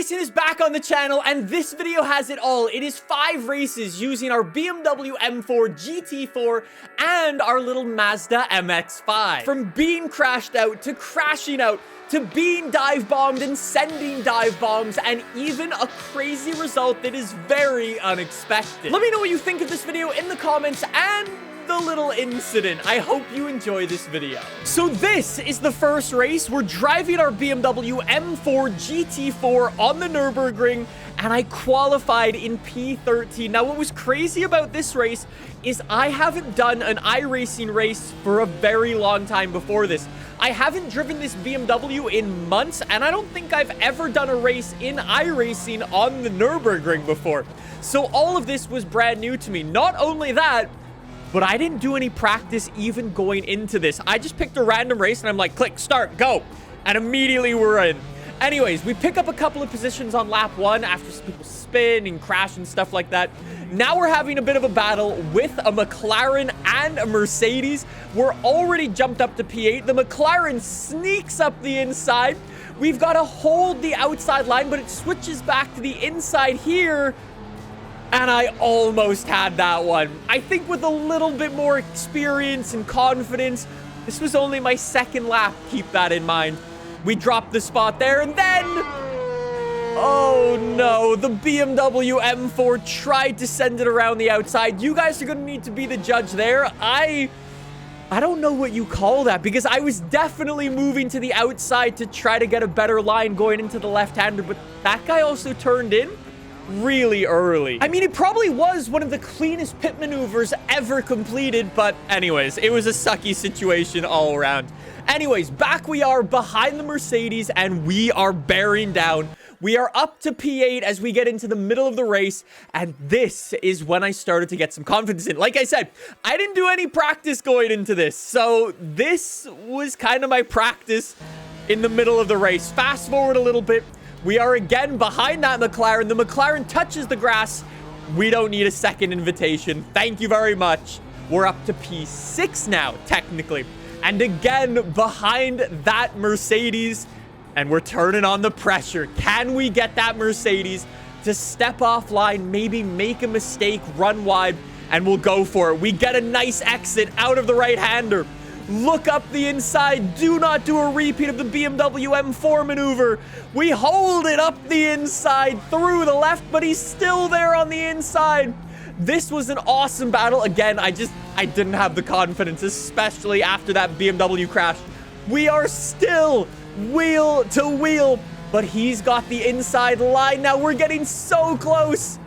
Racing is back on the channel, and this video has it all. It is 5 races using our BMW M4 GT4 and our little Mazda MX-5. From being crashed out, to crashing out, to being dive bombed and sending dive bombs, and even a crazy result that is very unexpected. Let me know what you think of this video in the comments and the little incident. I hope you enjoy this video. So this is the first race. We're driving our BMW M4 GT4 on the Nürburgring, and I qualified in P13. Now, what was crazy about this race is I haven't done an iRacing race for a very long time before this. I haven't driven this BMW in months, and I don't think I've ever done a race in iRacing on the Nürburgring before. So all of this was brand new to me. Not only that, but I didn't do any practice even going into this. I just picked a random race and I'm like, click, start, go. And immediately we're in. Anyways, we pick up a couple of positions on lap 1 after some people spin and crash and stuff like that. Now we're having a bit of a battle with a McLaren and a Mercedes. We're already jumped up to P8. The McLaren sneaks up the inside. We've got to hold the outside line, but it switches back to the inside here. And I almost had that one. I think with a little bit more experience and confidence, this was only my second lap. Keep that in mind. We dropped the spot there, and then... oh no, the BMW M4 tried to send it around the outside. You guys are going to need to be the judge there. I don't know what you call that, because I was definitely moving to the outside to try to get a better line going into the left-hander, but that guy also turned in really early. I mean, it probably was one of the cleanest pit maneuvers ever completed, but anyways, it was a sucky situation all around. Anyways, back we are behind the Mercedes, and we are bearing down. We are up to P8 as we get into the middle of the race, and this is when I started to get some confidence in. Like I said, I didn't do any practice going into this, so this was kind of my practice in the middle of the race. Fast forward a little bit. We are again behind that McLaren. The McLaren touches the grass. We don't need a second invitation. Thank you very much. We're up to P6 now, technically. And again, behind that Mercedes. And we're turning on the pressure. Can we get that Mercedes to step offline, maybe make a mistake, run wide, and we'll go for it. We get a nice exit out of the right-hander. Look up the inside. Do not do a repeat of the BMW M4 maneuver. We hold it up the inside through the left, but he's still there on the inside. This was an awesome battle. Again, I didn't have the confidence, especially after that BMW crash. We are still wheel to wheel, but he's got the inside line. Now we're getting so close.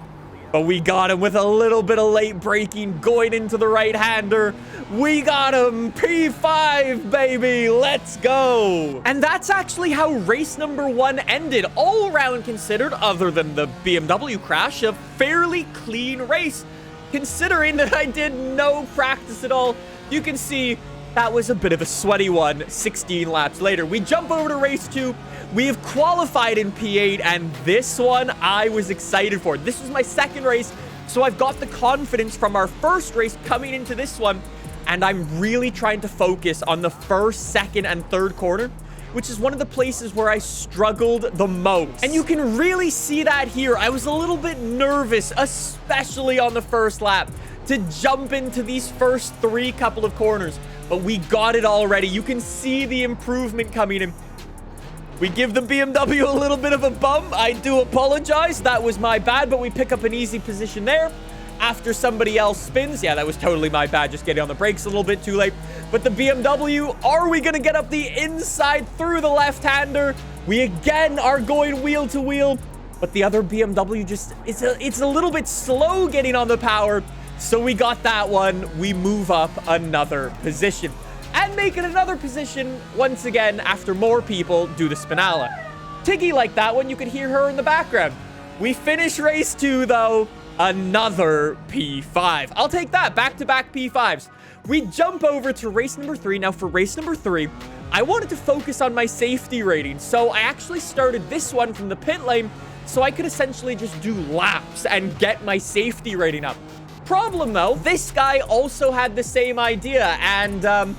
But we got him with a little bit of late braking going into the right-hander. We got him. P5, baby. Let's go. And that's actually how race number 1 ended. All around considered, other than the BMW crash, a fairly clean race. Considering that I did no practice at all, you can see that was a bit of a sweaty one 16 laps later. We jump over to race 2. We have qualified in P8, and this one I was excited for. This was my second race, so I've got the confidence from our first race coming into this one, and I'm really trying to focus on the first, second, and third corner, which is one of the places where I struggled the most. And you can really see that here. I was a little bit nervous, especially on the first lap, to jump into these first 3 couple of corners, but we got it already. You can see the improvement coming in. We give the BMW a little bit of a bump. I do apologize. That was my bad, but we pick up an easy position there after somebody else spins. Yeah, that was totally my bad, just getting on the brakes a little bit too late. But the BMW, are we going to get up the inside through the left-hander? We again are going wheel to wheel, but the other BMW just, it's a little bit slow getting on the power. So we got that one. We move up another position. And make it another position once again after more people do the spinala. Tiggy like that one, you could hear her in the background. We finish race 2 though, another P5. I'll take that, back-to-back P5s. We jump over to race number 3. Now for race number 3, I wanted to focus on my safety rating. So I actually started this one from the pit lane so I could essentially just do laps and get my safety rating up. Problem though, this guy also had the same idea, and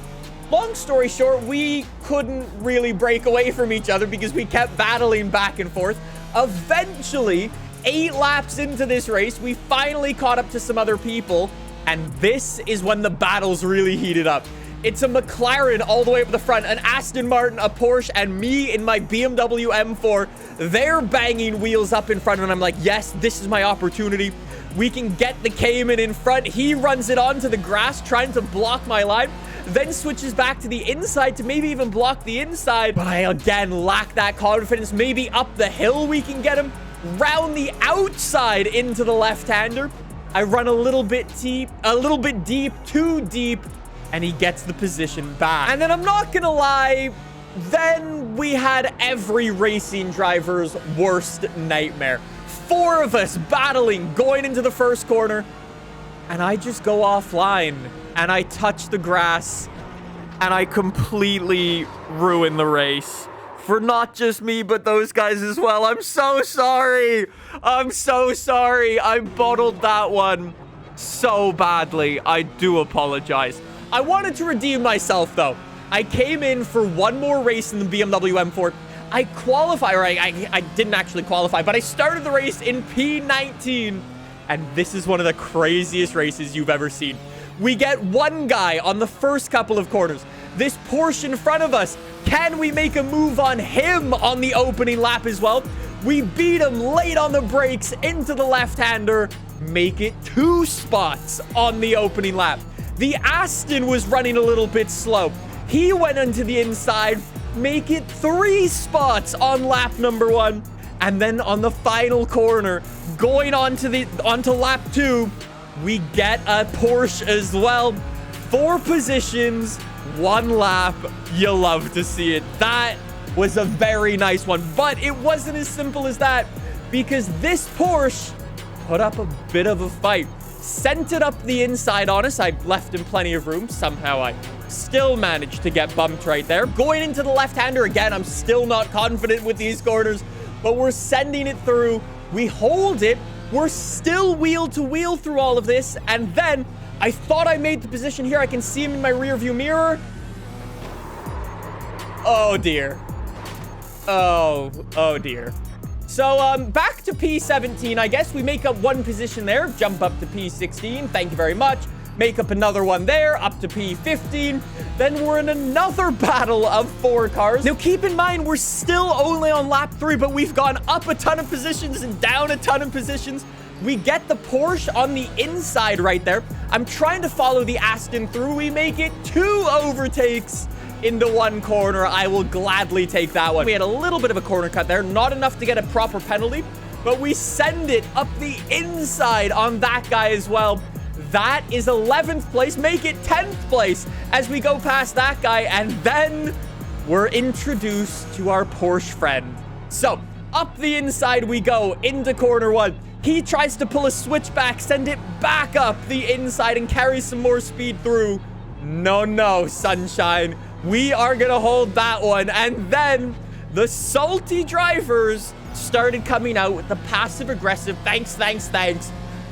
long story short, we couldn't really break away from each other because we kept battling back and forth. Eventually, 8 laps into this race, we finally caught up to some other people. And this is when the battles really heated up. It's a McLaren all the way up the front, an Aston Martin, a Porsche, and me in my BMW M4. They're banging wheels up in front, and I'm like, yes, this is my opportunity. We can get the Cayman in front. He runs it onto the grass, trying to block my line, then switches back to the inside to maybe even block the inside. But I, again, lack that confidence. Maybe up the hill we can get him. Round the outside into the left-hander. I run a little bit deep, too deep. And he gets the position back. And then I'm not gonna lie, then we had every racing driver's worst nightmare. 4 of us battling, going into the first corner. And I just go offline. And I touch the grass. And I completely ruin the race. For not just me, but those guys as well. I'm so sorry. I'm so sorry. I bottled that one so badly. I do apologize. I wanted to redeem myself, though. I came in for one more race in the BMW M4. I didn't actually qualify, but I started the race in P19. And this is one of the craziest races you've ever seen. We get one guy on the first couple of corners. This Porsche in front of us. Can we make a move on him on the opening lap as well? We beat him late on the brakes into the left-hander. Make it 2 spots on the opening lap. The Aston was running a little bit slow. He went into the inside, make it 3 spots on lap number 1. And then on the final corner, going onto lap 2, we get a Porsche as well. 4 positions, 1 lap. You love to see it. That was a very nice one. But it wasn't as simple as that, because this Porsche put up a bit of a fight. Sent it up the inside on us. I left him plenty of room. Somehow I still managed to get bumped right there. Going into the left-hander again, I'm still not confident with these corners, but we're sending it through. We hold it. We're still wheel to wheel through all of this. And then I thought I made the position here. I can see him in my rear view mirror. Oh, dear. Oh dear. So, back to P17. I guess we make up 1 position there. Jump up to P16. Thank you very much. Make up another one there. Up to P15. Then we're in another battle of 4 cars. Now, keep in mind, we're still only on lap 3, but we've gone up a ton of positions and down a ton of positions. We get the Porsche on the inside right there. I'm trying to follow the Aston through. We make it 2 overtakes into 1 corner. I will gladly take that one. We had a little bit of a corner cut there. Not enough to get a proper penalty, but we send it up the inside on that guy as well. That is 11th place. Make it 10th place as we go past that guy. And then we're introduced to our Porsche friend. So up the inside we go into corner 1. He tries to pull a switchback, send it back up the inside and carry some more speed through. No, sunshine. We are going to hold that one. And then the salty drivers started coming out with the passive-aggressive thanks.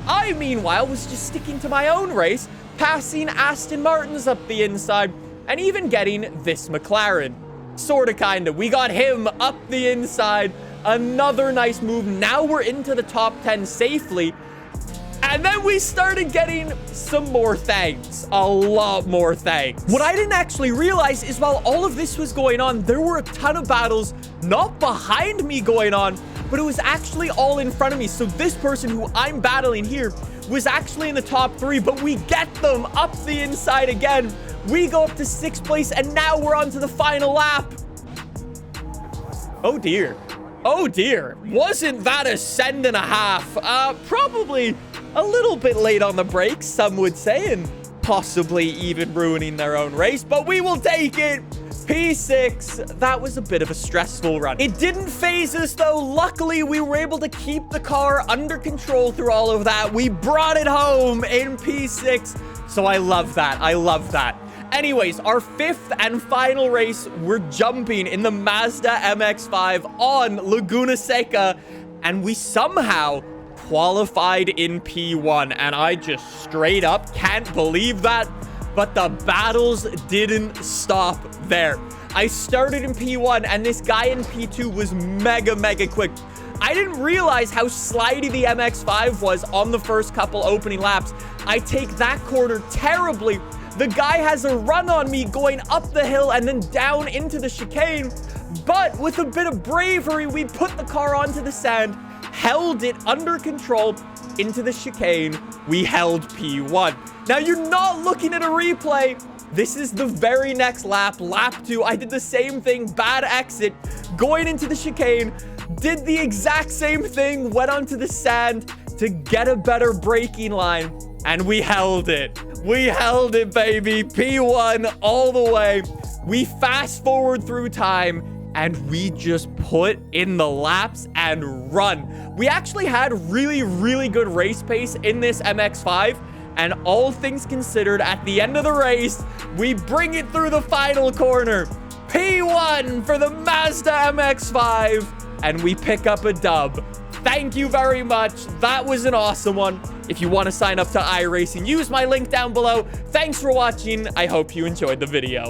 I, meanwhile, was just sticking to my own race, passing Aston Martins up the inside, and even getting this McLaren. Sorta, kinda. We got him up the inside. Another nice move. Now we're into the top 10 safely. And then we started getting some more thanks. A lot more thanks. What I didn't actually realize is while all of this was going on, there were a ton of battles not behind me going on, but it was actually all in front of me. So this person who I'm battling here was actually in the top 3, but we get them up the inside again. We go up to 6th place, and now we're on to the final lap. Oh, dear. Oh, dear. Wasn't that a send and a half? Probably a little bit late on the brakes, some would say, and possibly even ruining their own race, but we will take it. P6, that was a bit of a stressful run. It didn't phase us, though. Luckily, we were able to keep the car under control through all of that. We brought it home in P6, so I love that. I love that. Anyways, our 5th and final race, we're jumping in the Mazda MX-5 on Laguna Seca, and we somehow qualified in P1, and I just straight up can't believe that. But the battles didn't stop there. I started in P1, and this guy in P2 was mega quick. I didn't realize how slidey the MX-5 was on the first couple opening laps. I take that corner terribly. The guy has a run on me going up the hill and then down into the chicane. But with a bit of bravery, we put the car onto the sand, held it under control into the chicane. We held P1. Now, you're not looking at a replay. This is the very next lap, lap 2. I did the same thing, bad exit, going into the chicane, did the exact same thing, went onto the sand to get a better braking line, and we held it. We held it, baby. P1 all the way. We fast forward through time, and we just put in the laps and run. We actually had really, really good race pace in this MX-5, and all things considered, at the end of the race, we bring it through the final corner. P1 for the Mazda MX-5, and we pick up a dub. Thank you very much. That was an awesome one. If you want to sign up to iRacing, use my link down below. Thanks for watching. I hope you enjoyed the video.